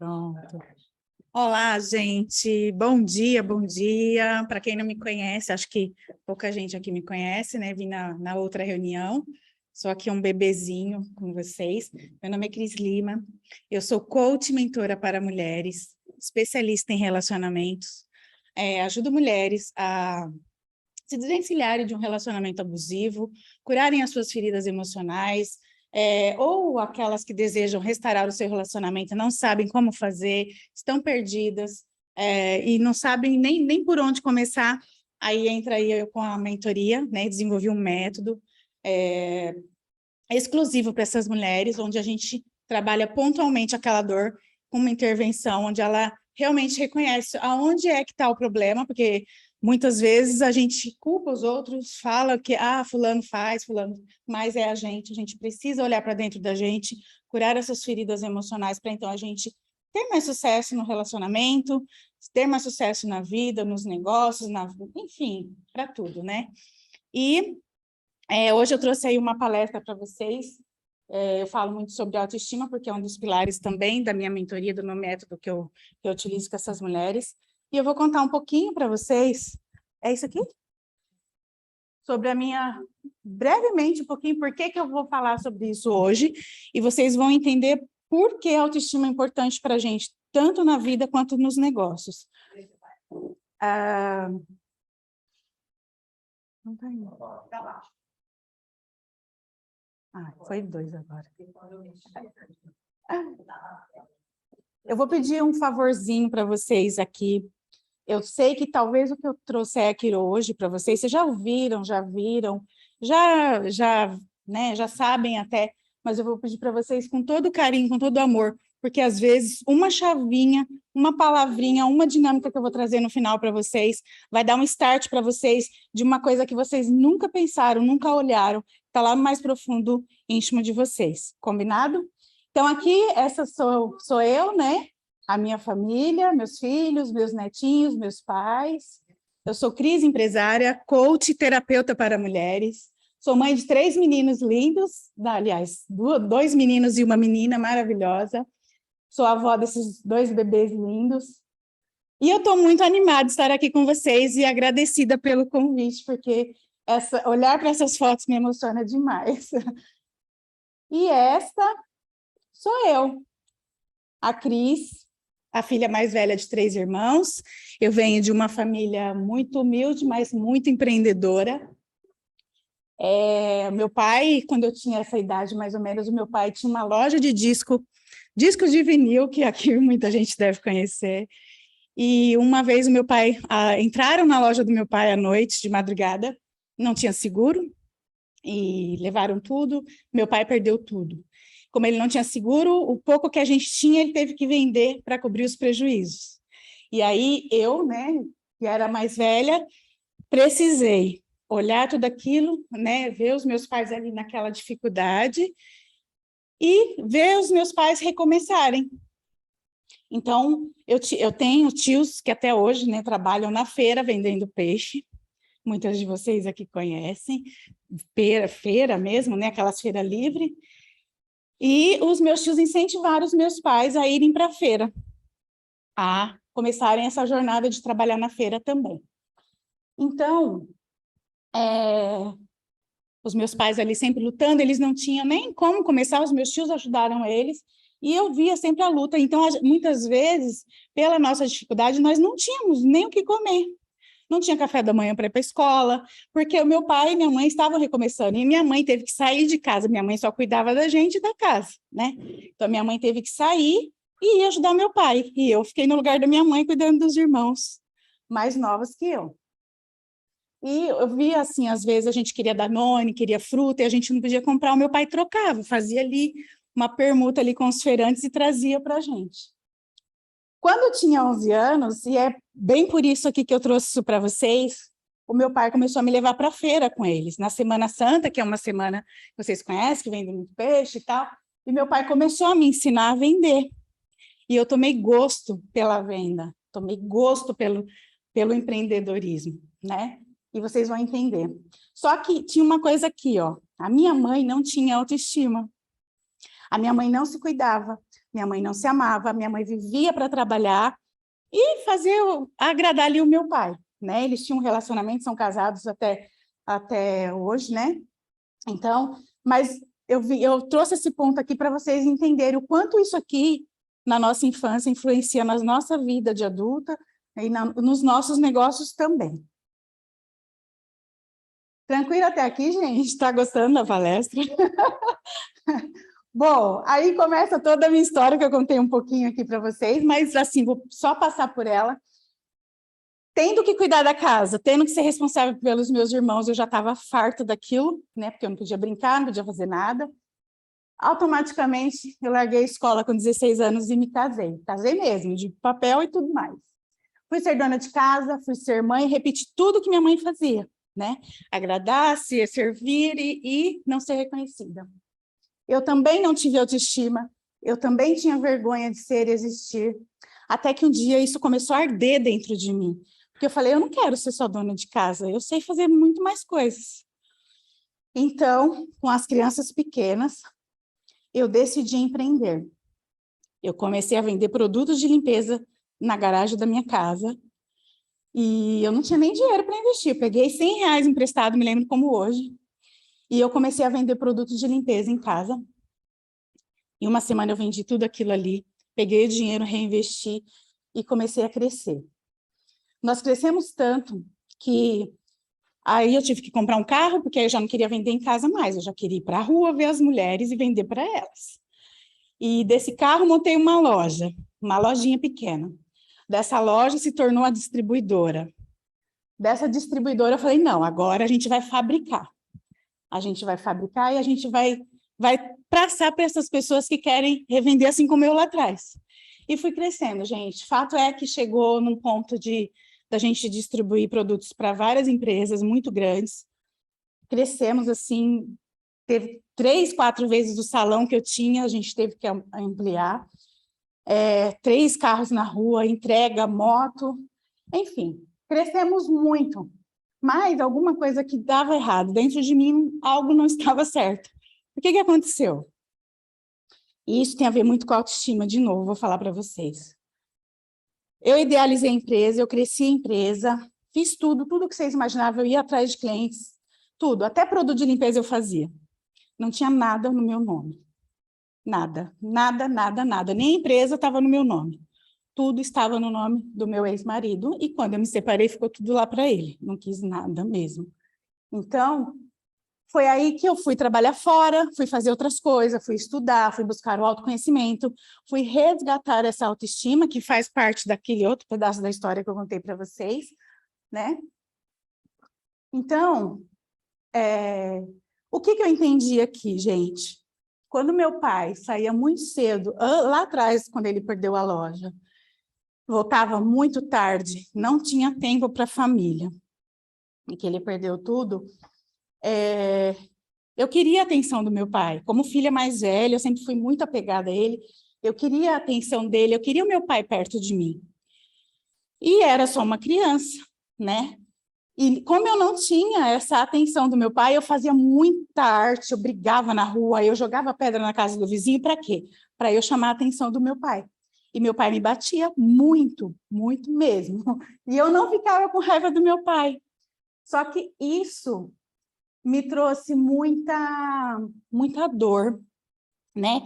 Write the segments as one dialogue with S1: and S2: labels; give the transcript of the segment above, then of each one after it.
S1: Pronto. Olá, gente. Bom dia, bom dia. Para quem não me conhece, acho que pouca gente aqui me conhece, né? Vim na outra reunião. Sou aqui um bebezinho com vocês. Meu nome é Cris Lima. Eu sou coach e mentora para mulheres, especialista em relacionamentos. Ajudo mulheres a se desvencilharem de um relacionamento abusivo, curarem as suas feridas emocionais, ou aquelas que desejam restaurar o seu relacionamento, não sabem como fazer, estão perdidas, e não sabem nem por onde começar. Aí entra aí eu com a mentoria, né? Desenvolvi um método exclusivo para essas mulheres, onde a gente trabalha pontualmente aquela dor com uma intervenção, onde ela realmente reconhece aonde é que está o problema, porque muitas vezes a gente culpa os outros, fala que fulano faz, fulano, mas é a gente precisa olhar para dentro da gente, curar essas feridas emocionais para então a gente ter mais sucesso no relacionamento, ter mais sucesso na vida, nos negócios, enfim, para tudo, né? E hoje eu trouxe aí uma palestra para vocês. Eu falo muito sobre autoestima, porque é um dos pilares também da minha mentoria, do meu método que eu utilizo com essas mulheres. E eu vou contar um pouquinho para vocês. É isso aqui? Sobre a minha... Brevemente, um pouquinho, por que eu vou falar sobre isso hoje. E vocês vão entender por que a autoestima é importante para a gente, tanto na vida quanto nos negócios. Não está indo. Foi 2 agora. Eu vou pedir um favorzinho para vocês aqui. Eu sei que talvez o que eu trouxer aqui hoje para vocês, vocês já ouviram, já viram, já sabem até, mas eu vou pedir para vocês com todo carinho, com todo amor, porque às vezes uma chavinha, uma palavrinha, uma dinâmica que eu vou trazer no final para vocês, vai dar um start para vocês de uma coisa que vocês nunca pensaram, nunca olharam, está lá no mais profundo íntimo de vocês, combinado? Então aqui, essa sou eu, né? A minha família, meus filhos, meus netinhos, meus pais. Eu sou Cris, empresária, coach e terapeuta para mulheres. Sou mãe de 3 meninos lindos, aliás, 2 meninos e uma menina maravilhosa. Sou avó desses 2 bebês lindos. E eu estou muito animada de estar aqui com vocês e agradecida pelo convite, porque olhar para essas fotos me emociona demais. E esta sou eu, a Cris, a filha mais velha de 3 irmãos. Eu venho de uma família muito humilde, mas muito empreendedora. Meu pai, quando eu tinha essa idade, mais ou menos, o meu pai tinha uma loja de discos de vinil, que aqui muita gente deve conhecer. E uma vez o meu pai, entraram na loja do meu pai à noite, de madrugada, não tinha seguro, e levaram tudo, meu pai perdeu tudo. Como ele não tinha seguro, o pouco que a gente tinha, ele teve que vender para cobrir os prejuízos. E aí eu, né, que era mais velha, precisei olhar tudo aquilo, né, ver os meus pais ali naquela dificuldade e ver os meus pais recomeçarem. Então, eu tenho tios que até hoje, né, trabalham na feira vendendo peixe, muitas de vocês aqui conhecem, feira mesmo, né, aquelas feiras livres. E os meus tios incentivaram os meus pais a irem para a feira, a começarem essa jornada de trabalhar na feira também. Então, os meus pais ali sempre lutando, eles não tinham nem como começar, os meus tios ajudaram eles, e eu via sempre a luta. Então, muitas vezes, pela nossa dificuldade, nós não tínhamos nem o que comer. Não tinha café da manhã para ir para a escola, porque o meu pai e minha mãe estavam recomeçando, e minha mãe teve que sair de casa, minha mãe só cuidava da gente e da casa, né? Então, minha mãe teve que sair e ir ajudar o meu pai, e eu fiquei no lugar da minha mãe cuidando dos irmãos mais novos que eu. E eu via, assim, às vezes a gente queria Danone, queria fruta, e a gente não podia comprar, o meu pai trocava, fazia ali uma permuta ali com os feirantes e trazia para a gente. Quando eu tinha 11 anos, e é bem por isso aqui que eu trouxe isso para vocês, o meu pai começou a me levar para a feira com eles, na Semana Santa, que é uma semana que vocês conhecem, que vende muito peixe e tal, e meu pai começou a me ensinar a vender. E eu tomei gosto pela venda, tomei gosto pelo empreendedorismo, né? E vocês vão entender. Só que tinha uma coisa aqui, ó, a minha mãe não tinha autoestima. A minha mãe não se cuidava. minha mãe não se amava, minha mãe vivia para trabalhar e fazer, agradar ali o meu pai, né? Eles tinham um relacionamento, são casados até hoje, né? Então, mas eu trouxe esse ponto aqui para vocês entenderem o quanto isso aqui, na nossa infância, influencia na nossa vida de adulta e nos nossos negócios também. Tranquilo até aqui, gente? Está gostando da palestra? Bom, aí começa toda a minha história, que eu contei um pouquinho aqui para vocês, mas assim, vou só passar por ela. Tendo que cuidar da casa, tendo que ser responsável pelos meus irmãos, eu já estava farta daquilo, né? Porque eu não podia brincar, não podia fazer nada. Automaticamente, eu larguei a escola com 16 anos e me casei. Casei mesmo, de papel e tudo mais. Fui ser dona de casa, fui ser mãe, repeti tudo que minha mãe fazia, né? Agradar, se servir e não ser reconhecida. Eu também não tive autoestima, eu também tinha vergonha de ser e existir, até que um dia isso começou a arder dentro de mim. Porque eu falei, eu não quero ser só dona de casa, eu sei fazer muito mais coisas. Então, com as crianças pequenas, eu decidi empreender. Eu comecei a vender produtos de limpeza na garagem da minha casa, e eu não tinha nem dinheiro para investir. Eu peguei R$100 emprestado, me lembro como hoje, e eu comecei a vender produtos de limpeza em casa. Em uma semana eu vendi tudo aquilo ali, peguei o dinheiro, reinvesti e comecei a crescer. Nós crescemos tanto que aí eu tive que comprar um carro, porque aí eu já não queria vender em casa mais, eu já queria ir para a rua ver as mulheres e vender para elas. E desse carro montei uma loja, uma lojinha pequena. Dessa loja se tornou a distribuidora. Dessa distribuidora eu falei, não, agora a gente vai fabricar. A gente vai fabricar e a gente vai passar para essas pessoas que querem revender assim como eu lá atrás. E fui crescendo, gente. Fato é que chegou num ponto da gente distribuir produtos para várias empresas muito grandes. Crescemos assim, teve 3, 4 vezes o salão que eu tinha, a gente teve que ampliar. 3 carros na rua, entrega, moto, enfim, crescemos muito. Mas alguma coisa que dava errado, dentro de mim algo não estava certo. O que aconteceu? E isso tem a ver muito com a autoestima, de novo, vou falar para vocês. Eu idealizei a empresa, eu cresci a empresa, fiz tudo que vocês imaginavam, eu ia atrás de clientes, tudo, até produto de limpeza eu fazia. Não tinha nada no meu nome. Nada, nada, nada, nada. Nem a empresa estava no meu nome. Tudo estava no nome do meu ex-marido, e quando eu me separei, ficou tudo lá para ele. Não quis nada mesmo. Então, foi aí que eu fui trabalhar fora, fui fazer outras coisas, fui estudar, fui buscar o autoconhecimento, fui resgatar essa autoestima, que faz parte daquele outro pedaço da história que eu contei para vocês, né? Então, o que eu entendi aqui, gente? Quando meu pai saía muito cedo, lá atrás, quando ele perdeu a loja, voltava muito tarde, não tinha tempo para a família, e que ele perdeu tudo, eu queria a atenção do meu pai. Como filha mais velha, eu sempre fui muito apegada a ele, eu queria a atenção dele, eu queria o meu pai perto de mim. E era só uma criança, né? E como eu não tinha essa atenção do meu pai, eu fazia muita arte, eu brigava na rua, eu jogava pedra na casa do vizinho, para quê? Para eu chamar a atenção do meu pai. E meu pai me batia muito, muito mesmo. E eu não ficava com raiva do meu pai. Só que isso me trouxe muita dor, né?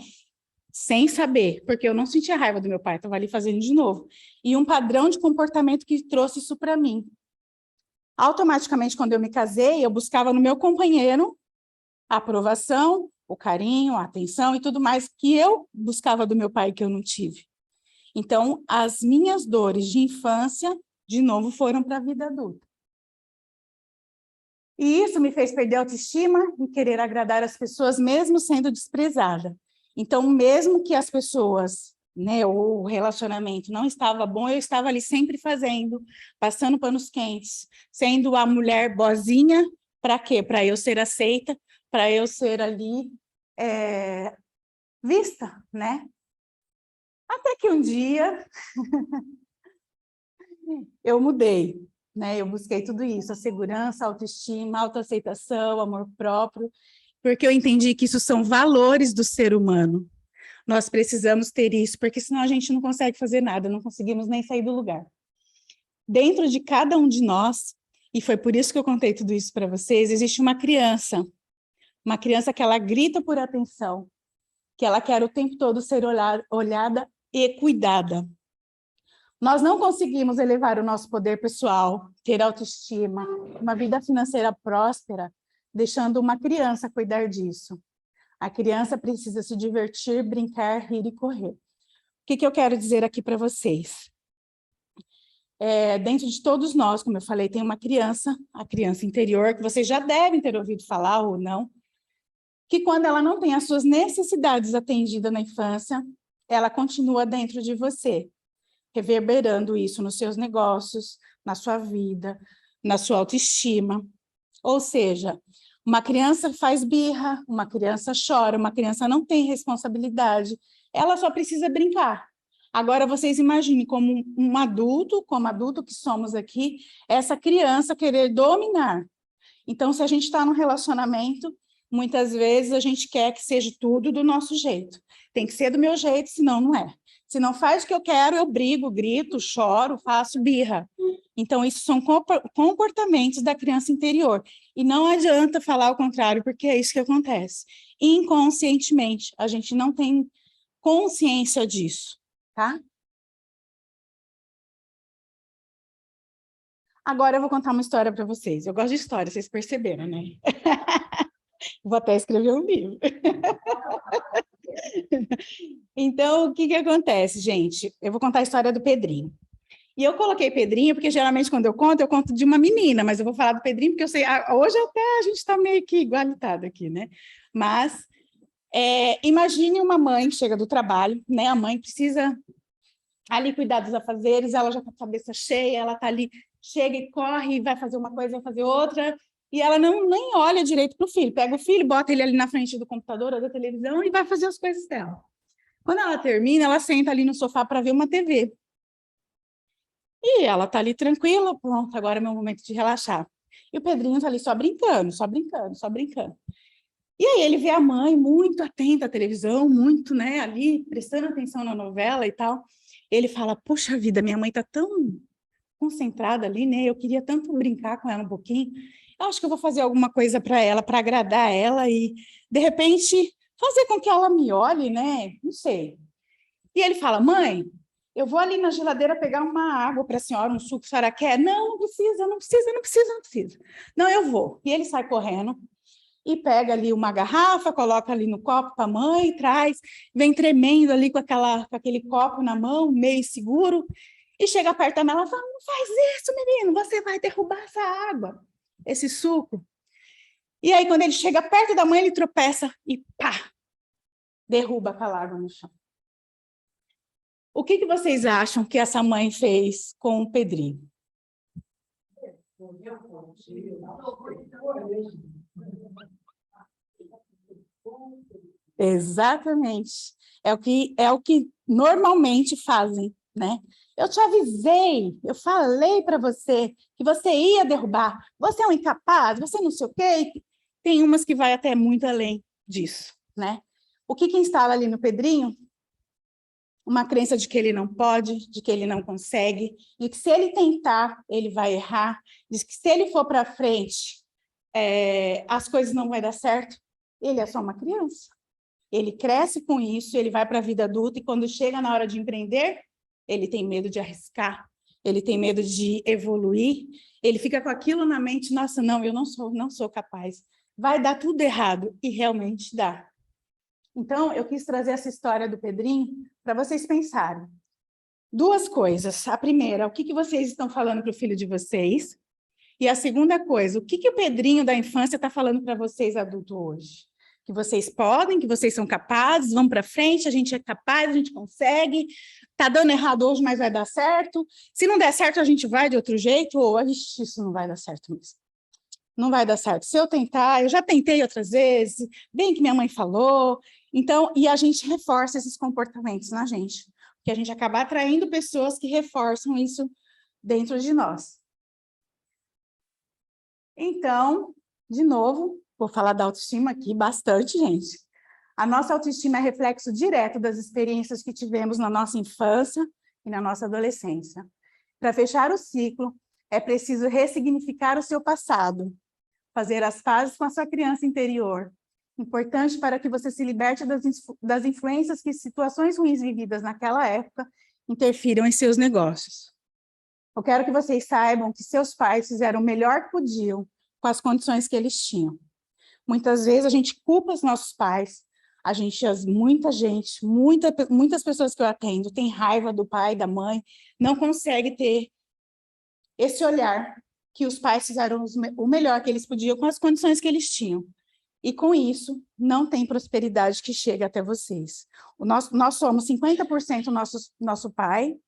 S1: Sem saber, porque eu não sentia raiva do meu pai, estava ali fazendo de novo. E um padrão de comportamento que trouxe isso para mim. Automaticamente, quando eu me casei, eu buscava no meu companheiro a aprovação, o carinho, a atenção e tudo mais que eu buscava do meu pai que eu não tive. Então, as minhas dores de infância, de novo, foram para a vida adulta. E isso me fez perder a autoestima e querer agradar as pessoas, mesmo sendo desprezada. Então, mesmo que as pessoas, né, o relacionamento não estava bom, eu estava ali sempre fazendo, passando panos quentes, sendo a mulher boazinha, para quê? Para eu ser aceita, para eu ser ali vista, né? Até que um dia eu mudei, né? Eu busquei tudo isso, a segurança, a autoestima, a autoaceitação, amor próprio, porque eu entendi que isso são valores do ser humano. Nós precisamos ter isso, porque senão a gente não consegue fazer nada, não conseguimos nem sair do lugar. Dentro de cada um de nós, e foi por isso que eu contei tudo isso para vocês, existe uma criança que ela grita por atenção, que ela quer o tempo todo ser olhada e cuidada. Nós não conseguimos elevar o nosso poder pessoal, ter autoestima, uma vida financeira próspera, deixando uma criança cuidar disso. A criança precisa se divertir, brincar, rir e correr. O que eu quero dizer aqui para vocês? Dentro de todos nós, como eu falei, tem uma criança, a criança interior, que vocês já devem ter ouvido falar ou não, que quando ela não tem as suas necessidades atendidas na infância, ela continua dentro de você, reverberando isso nos seus negócios, na sua vida, na sua autoestima. Ou seja, uma criança faz birra, uma criança chora, uma criança não tem responsabilidade, ela só precisa brincar. Agora, vocês imaginem como como adulto que somos aqui, essa criança querer dominar. Então, se a gente está num relacionamento, muitas vezes a gente quer que seja tudo do nosso jeito. Tem que ser do meu jeito, senão não é. Se não faz o que eu quero, eu brigo, grito, choro, faço birra. Então, isso são comportamentos da criança interior. E não adianta falar o contrário, porque é isso que acontece. Inconscientemente, a gente não tem consciência disso, tá? Agora eu vou contar uma história para vocês. Eu gosto de história, vocês perceberam, né? Vou até escrever um livro. Então, o que acontece, gente? Eu vou contar a história do Pedrinho. E eu coloquei Pedrinho, porque geralmente quando eu conto de uma menina, mas eu vou falar do Pedrinho, porque eu sei, hoje até a gente está meio que igualitado aqui, né? Mas imagine uma mãe que chega do trabalho, né? A mãe precisa ali cuidar dos afazeres, ela já está com a cabeça cheia, ela está ali, chega e corre, vai fazer uma coisa, vai fazer outra, e ela nem olha direito para o filho, pega o filho, bota ele ali na frente do computador ou da televisão e vai fazer as coisas dela. Quando ela termina, ela senta ali no sofá para ver uma TV. E ela está ali tranquila, pronto, agora é meu momento de relaxar. E o Pedrinho está ali só brincando, só brincando, só brincando. E aí ele vê a mãe muito atenta à televisão, muito, né, ali, prestando atenção na novela e tal. Ele fala, puxa vida, minha mãe está tão concentrada ali, né, eu queria tanto brincar com ela um pouquinho. Eu acho que eu vou fazer alguma coisa para ela, para agradar ela e, de repente, fazer com que ela me olhe, né, não sei. E ele fala, mãe, eu vou ali na geladeira pegar uma água para a senhora, um suco, a senhora quer? Não, não precisa, não precisa, não precisa, não precisa. Não, eu vou. E ele sai correndo e pega ali uma garrafa, coloca ali no copo para a mãe, traz, vem tremendo ali com aquele copo na mão, meio seguro, e chega perto da mãe e fala, não faz isso, menino, você vai derrubar essa água, esse suco. E aí, quando ele chega perto da mãe, ele tropeça e pá, derruba aquela água no chão. O que vocês acham que essa mãe fez com o Pedrinho? Exatamente. É o que normalmente fazem, né? Eu te avisei, eu falei para você que você ia derrubar. Você é um incapaz, você não sei o quê. Tem umas que vai até muito além disso, né? O que instala ali no Pedrinho? Uma crença de que ele não pode, de que ele não consegue, de que se ele tentar, ele vai errar, de que se ele for para frente, as coisas não vão dar certo. Ele é só uma criança. Ele cresce com isso, ele vai para a vida adulta e quando chega na hora de empreender, ele tem medo de arriscar, ele tem medo de evoluir, ele fica com aquilo na mente, nossa, não, eu não sou capaz. Vai dar tudo errado, e realmente dá. Então, eu quis trazer essa história do Pedrinho para vocês pensarem. Duas coisas. A primeira, o que vocês estão falando para o filho de vocês? E a segunda coisa, o que o Pedrinho da infância está falando para vocês, adulto, hoje? Que vocês podem, que vocês são capazes, vão para frente, a gente é capaz, a gente consegue, está dando errado hoje, mas vai dar certo. Se não der certo, a gente vai de outro jeito, ou isso não vai dar certo mesmo. Não vai dar certo. Se eu tentar, eu já tentei outras vezes, bem que minha mãe falou. Então, e a gente reforça esses comportamentos na gente, porque a gente acaba atraindo pessoas que reforçam isso dentro de nós. Então, de novo, vou falar da autoestima aqui bastante, gente. A nossa autoestima é reflexo direto das experiências que tivemos na nossa infância e na nossa adolescência. Para fechar o ciclo, é preciso ressignificar o seu passado, fazer as pazes com a sua criança interior. Importante para que você se liberte das influências que situações ruins vividas naquela época interfiram em seus negócios. Eu quero que vocês saibam que seus pais fizeram o melhor que podiam com as condições que eles tinham. Muitas vezes a gente culpa os nossos pais, muitas pessoas que eu atendo têm raiva do pai, da mãe, não consegue ter esse olhar que os pais fizeram o melhor que eles podiam com as condições que eles tinham. E com isso, não tem prosperidade que chega até vocês. Nós somos 50% nosso pai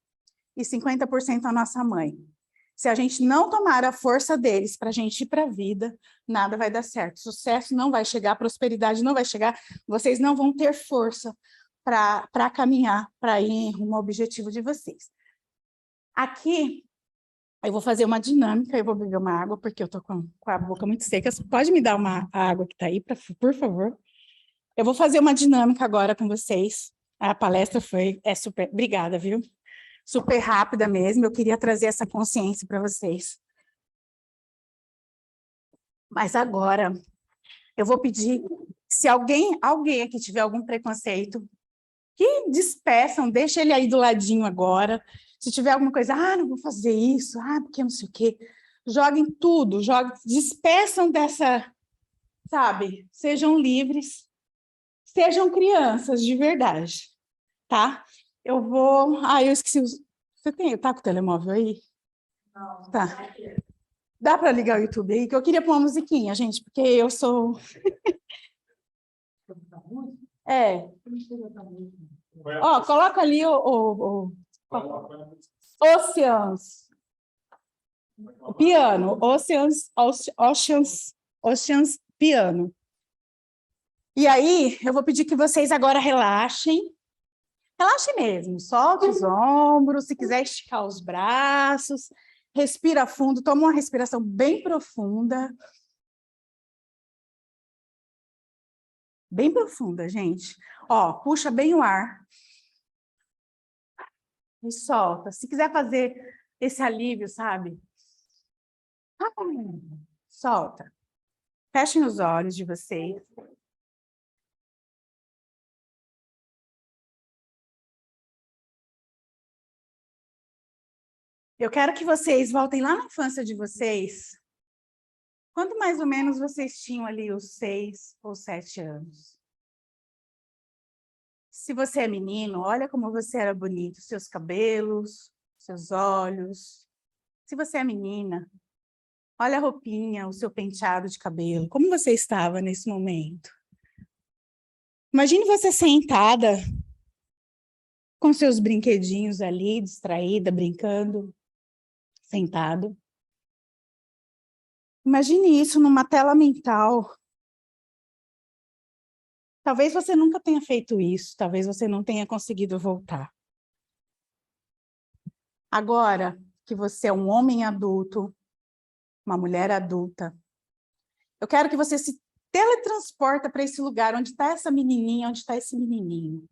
S1: e 50% a nossa mãe. Se a gente não tomar a força deles para a gente ir para a vida, nada vai dar certo. Sucesso não vai chegar, prosperidade não vai chegar, vocês não vão ter força para caminhar, para ir rumo ao objetivo de vocês. Aqui, eu vou fazer uma dinâmica, eu vou beber uma água, porque eu estou com a boca muito seca. Você pode me dar a água que está aí, por favor? Eu vou fazer uma dinâmica agora com vocês. A palestra é super... Obrigada, viu? Super rápida mesmo, eu queria trazer essa consciência para vocês. Mas agora, eu vou pedir, se alguém aqui tiver algum preconceito, que despeçam, deixa ele aí do ladinho agora. Se tiver alguma coisa, não vou fazer isso, porque não sei o quê. Joguem tudo, despeçam dessa, sabe? Sejam livres, sejam crianças de verdade, tá? Eu vou... eu esqueci... Você tá com o telemóvel aí? Não. Tá. Dá para ligar o YouTube aí? Que eu queria pôr uma musiquinha, gente, porque eu sou... coloca ali o Oceans. O piano. Oceans piano. E aí, eu vou pedir que vocês agora relaxem. Relaxem mesmo. Solte os ombros, se quiser esticar os braços. Respira fundo, toma uma respiração bem profunda. Bem profunda, gente. Puxa bem o ar. E solta. Se quiser fazer esse alívio, sabe? Solta. Fechem os olhos de vocês. Eu quero que vocês voltem lá na infância de vocês. Quanto mais ou menos vocês tinham ali os 6 ou 7 anos? Se você é menino, olha como você era bonito, seus cabelos, seus olhos. Se você é menina, olha a roupinha, o seu penteado de cabelo. Como você estava nesse momento? Imagine você sentada com seus brinquedinhos ali, distraída, brincando, sentado. Imagine isso numa tela mental. Talvez você nunca tenha feito isso, talvez você não tenha conseguido voltar. Agora que você é um homem adulto, uma mulher adulta, eu quero que você se teletransporta para esse lugar onde está essa menininha, onde está esse menininho.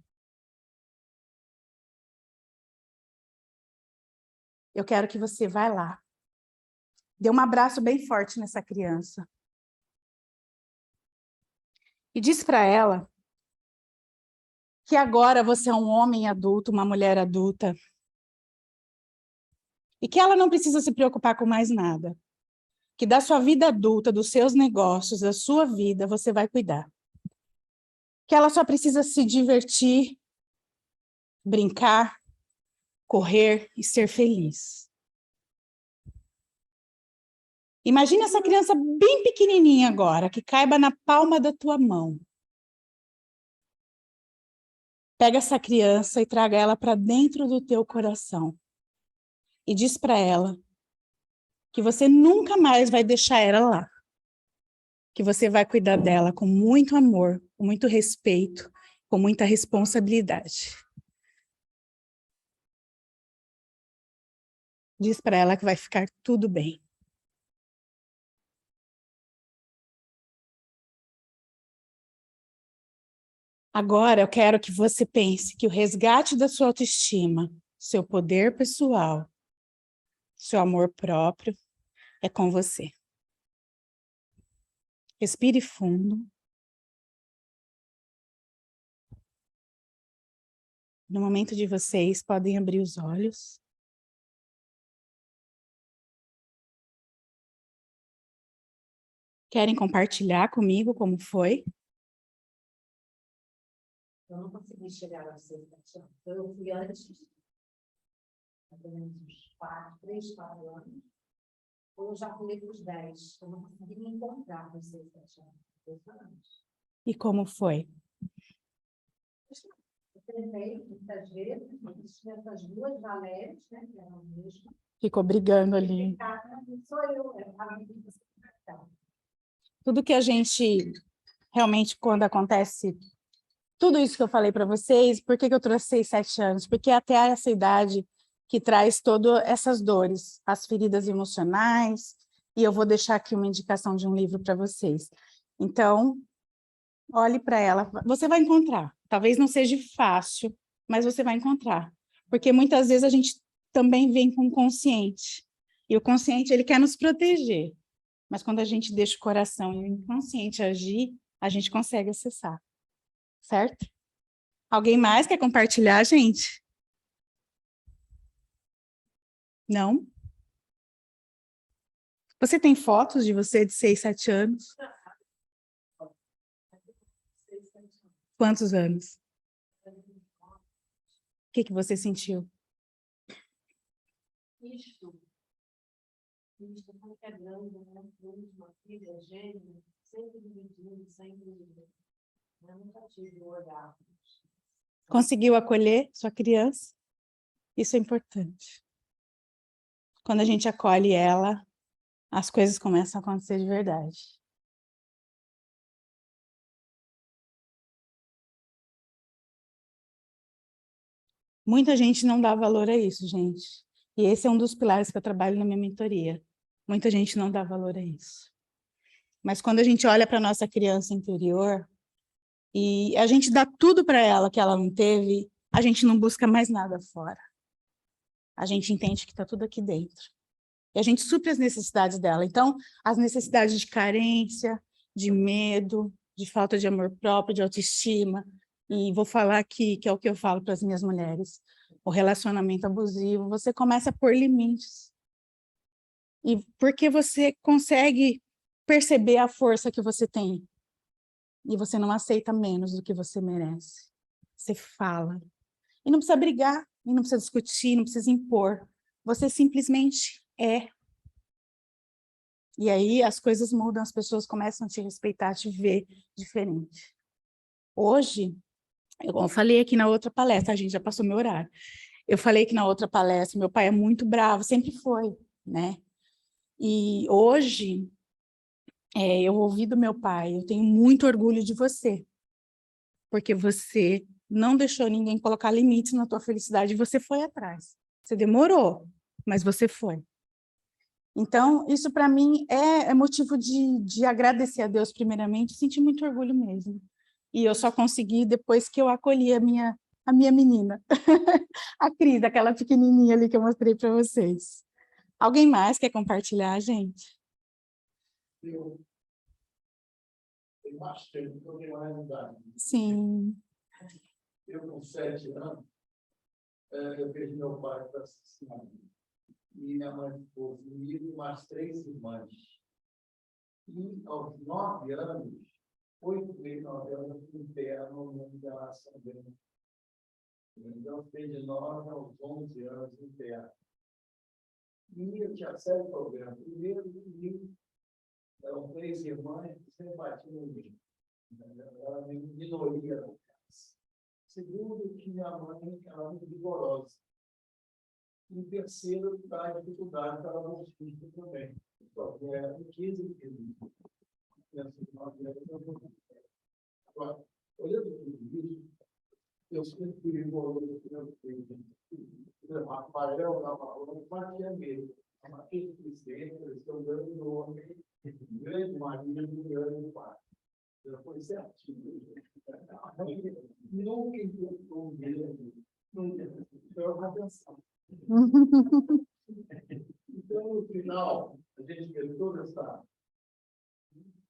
S1: Eu quero que você vá lá. Dê um abraço bem forte nessa criança. E diz para ela que agora você é um homem adulto, uma mulher adulta, e que ela não precisa se preocupar com mais nada. Que da sua vida adulta, dos seus negócios, da sua vida, você vai cuidar. Que ela só precisa se divertir, brincar, correr e ser feliz. Imagina essa criança bem pequenininha agora, que caiba na palma da tua mão. Pega essa criança e traga ela para dentro do teu coração. E diz para ela que você nunca mais vai deixar ela lá. Que você vai cuidar dela com muito amor, com muito respeito, com muita responsabilidade. Diz para ela que vai ficar tudo bem. Agora eu quero que você pense que o resgate da sua autoestima, seu poder pessoal, seu amor próprio é com você. Respire fundo. No momento de vocês, podem abrir os olhos. Querem compartilhar comigo como foi?
S2: Eu não consegui chegar aos 6, 7 anos. Eu fui antes, há pelo menos uns 3, 4 anos. Eu já fui para os 10. Eu não consegui me encontrar com os 6, 7 anos. 2 anos.
S1: E como foi?
S2: Eu treinei muitas vezes, mas tinha essas duas Valérias, né, que eram mesmo.
S1: Ficou brigando ali.
S2: Sou eu, é a minha identificação.
S1: Tudo que a gente, realmente, quando acontece, tudo isso que eu falei para vocês, por que eu trouxe 6, 7 anos? Porque é até essa idade que traz todas essas dores, as feridas emocionais, e eu vou deixar aqui uma indicação de um livro para vocês. Então, olhe para ela, você vai encontrar. Talvez não seja fácil, mas você vai encontrar. Porque muitas vezes a gente também vem com o consciente. E o consciente, ele quer nos proteger. Mas quando a gente deixa o coração e o inconsciente agir, a gente consegue acessar. Certo? Alguém mais quer compartilhar, gente? Não? Você tem fotos de você de 6, 7 anos? Quantos anos? O que você sentiu?
S2: Isto como que é grande, né? Uma filha, gêmea, sempre dividindo, sempre. Eu nunca tive o olhar.
S1: Conseguiu acolher sua criança? Isso é importante. Quando a gente acolhe ela, as coisas começam a acontecer de verdade. Muita gente não dá valor a isso, gente. E esse é um dos pilares que eu trabalho na minha mentoria. Muita gente não dá valor a isso. Mas quando a gente olha para a nossa criança interior e a gente dá tudo para ela que ela não teve, a gente não busca mais nada fora. A gente entende que está tudo aqui dentro. E a gente supre as necessidades dela. Então, as necessidades de carência, de medo, de falta de amor próprio, de autoestima. E vou falar aqui, que é o que eu falo para as minhas mulheres, o relacionamento abusivo, você começa a pôr limites. E porque você consegue perceber a força que você tem. E você não aceita menos do que você merece. Você fala. E não precisa brigar, e não precisa discutir, não precisa impor. Você simplesmente é. E aí as coisas mudam, as pessoas começam a te respeitar, a te ver diferente. Hoje, eu falei aqui na outra palestra, a gente já passou meu horário. Eu falei que na outra palestra, meu pai é muito bravo, sempre foi, né? E hoje, eu ouvi do meu pai, eu tenho muito orgulho de você, porque você não deixou ninguém colocar limites na tua felicidade e você foi atrás. Você demorou, mas você foi. Então, isso para mim é motivo de agradecer a Deus primeiramente, sentir muito orgulho mesmo. E eu só consegui depois que eu acolhi a minha menina, a Cris, aquela pequenininha ali que eu mostrei para vocês. Alguém mais quer compartilhar, gente?
S3: Tem mais tempo que eu tenho mais idade.
S1: Sim.
S3: Eu, com 7 anos, eu perdi meu pai para assassinado. E minha mãe ficou comigo e mais 3 irmãs. E aos 9 anos, 8 meses, 9 anos, interno no internação dele. Então, fez de 9 aos 11 anos interno. E eu tinha sério problema. Primeiro, que eram 3 irmãs que sempre batiam em mim. Era uma minoria da casa. Segundo, que minha mãe era muito vigorosa. E terceiro, da dificuldade para ela autista também. Porque era de 15 em 15. Agora, olhando tudo isso, eu sempre fui rigoroso no Rafael, na Paola, batia mesmo. A Matheus Cristiano, eles estão dando nome, grande marido, grande pai. Já foi certinho. nunca importou mesmo, nunca. Foi uma atenção. Então, no final, a gente vê todo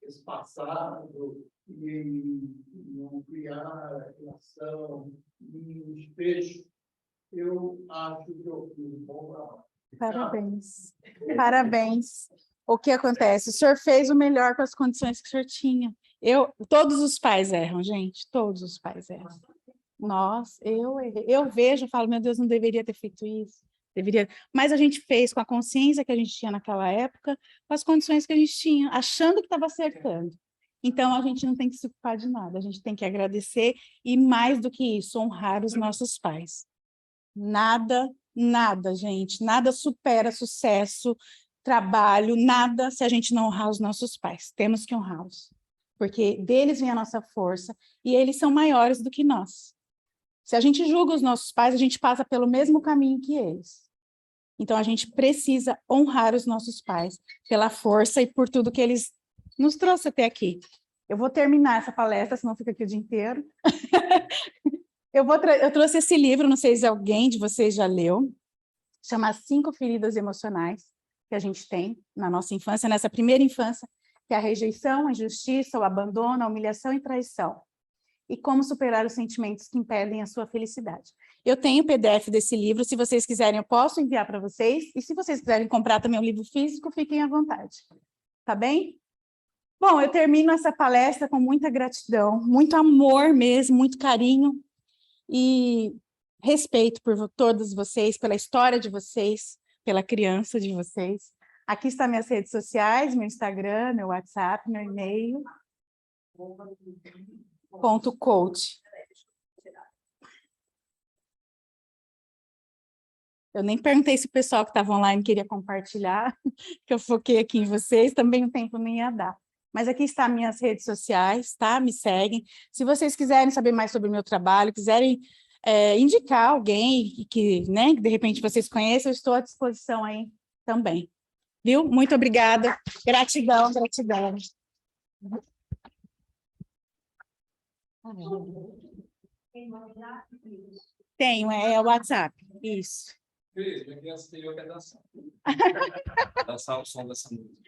S3: esse passado e não criar relação e o despejo. Eu acho que eu fiz um bom trabalho.
S1: Parabéns. Parabéns. O que acontece? O senhor fez o melhor com as condições que o senhor tinha. Todos os pais erram, gente. Todos os pais erram. Nossa, eu errei. Eu vejo, falo, meu Deus, não deveria ter feito isso. Deveria. Mas a gente fez com a consciência que a gente tinha naquela época, com as condições que a gente tinha, achando que estava acertando. Então, a gente não tem que se culpar de nada, a gente tem que agradecer e, mais do que isso, honrar os nossos pais. Nada, nada, gente, nada supera sucesso, trabalho, nada se a gente não honrar os nossos pais. Temos que honrá-los, porque deles vem a nossa força e eles são maiores do que nós. Se a gente julga os nossos pais, a gente passa pelo mesmo caminho que eles. Então, a gente precisa honrar os nossos pais pela força e por tudo que eles nos trouxeram até aqui. Eu vou terminar essa palestra, senão fica aqui o dia inteiro. Eu trouxe esse livro, não sei se alguém de vocês já leu, chama 5 Feridas Emocionais, que a gente tem na nossa infância, nessa primeira infância, que é a rejeição, a injustiça, o abandono, a humilhação e traição. E como superar os sentimentos que impedem a sua felicidade. Eu tenho o PDF desse livro, se vocês quiserem eu posso enviar para vocês, e se vocês quiserem comprar também o livro físico, fiquem à vontade. Tá bem? Bom, eu termino essa palestra com muita gratidão, muito amor mesmo, muito carinho, e respeito por todos vocês, pela história de vocês, pela criança de vocês. Aqui estão minhas redes sociais, meu Instagram, meu WhatsApp, meu e-mail. .coach. Eu nem perguntei se o pessoal que estava online queria compartilhar, que eu foquei aqui em vocês, também o tempo não ia dar. Mas aqui estão minhas redes sociais, tá? Me seguem. Se vocês quiserem saber mais sobre o meu trabalho, quiserem indicar alguém que, né, que de repente vocês conheçam, eu estou à disposição aí também. Viu? Muito obrigada. Gratidão, gratidão. Tenho, é o WhatsApp, isso.
S4: Cris, minha criança tem yoga dançar. Dançar o som dessa música.